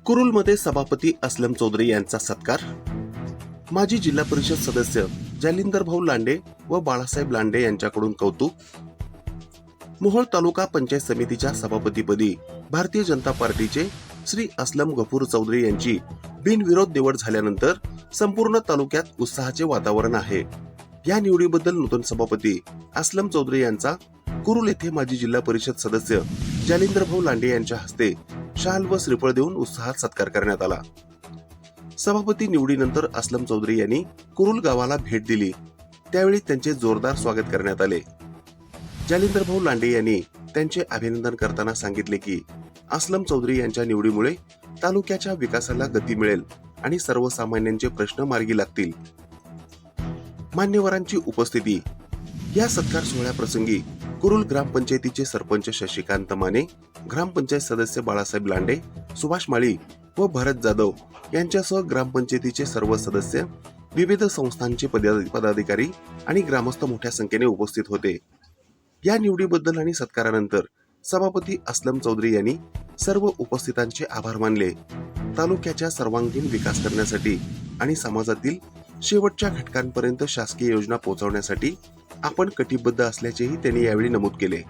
कुरुलमध्ये सभापती असलम चौधरी यांचा सत्कार. माजी जिल्हा परिषद सदस्य जालिंदर भाऊ लांडे व बाळासाहेब लांडे यांच्याकडून कौतुक. मोहोळ तालुका पंचायत समितीच्या सभापतीपदी भारतीय जनता पार्टीचे श्री असलम गफूर चौधरी यांची बिनविरोध निवड झाल्यानंतर संपूर्ण तालुक्यात उत्साहाचे वातावरण आहे. या निवडीबद्दल नूतन सभापती असलम चौधरी यांचा कुरुल येथे माजी जिल्हा परिषद सदस्य जालिंदर भाऊ लांडे यांच्या हस्ते शाल व श्रीफळ देऊन उत्साहात सत्कार करण्यात आला. सभापती निवडीनंतर असलम चौधरी यांनी कुरुल गावाला भेट दिली. त्यावेळी त्यांचे जोरदार स्वागत करण्यात आले. जालिंदर भाऊ लांडे यांनी त्यांचे अभिनंदन करताना सांगितले की असलम चौधरी यांच्या निवडीमुळे तालुक्याच्या विकासाला गती मिळेल आणि सर्वसामान्यांचे प्रश्न मार्गी लागतील. मान्यवरांची उपस्थिती. या सत्कार सोहळ्याप्रसंगी कुरुल ग्रामपंचायतीचे सरपंच शशिकांत माने, ग्रामपंचायत सदस्य बाळासाहेब लांडे, सुभाष माळी व भरत जाधव यांच्यासह ग्रामपंचायतीचे सर्व सदस्य, विविध संस्थांचे पदाधिकारी आणि ग्रामस्थ मोठ्या संख्येने उपस्थित होते. या निवडीबद्दल आणि सत्कारानंतर सभापती असलम चौधरी यांनी सर्व उपस्थितांचे आभार मानले. तालुक्याच्या सर्वांगीण विकास करण्यासाठी आणि समाजातील शेवटच्या घटकांपर्यंत शासकीय योजना पोहोचवण्यासाठी आपण कटिबद्ध असल्याचेही त्यांनी यावेळी नमूद केले.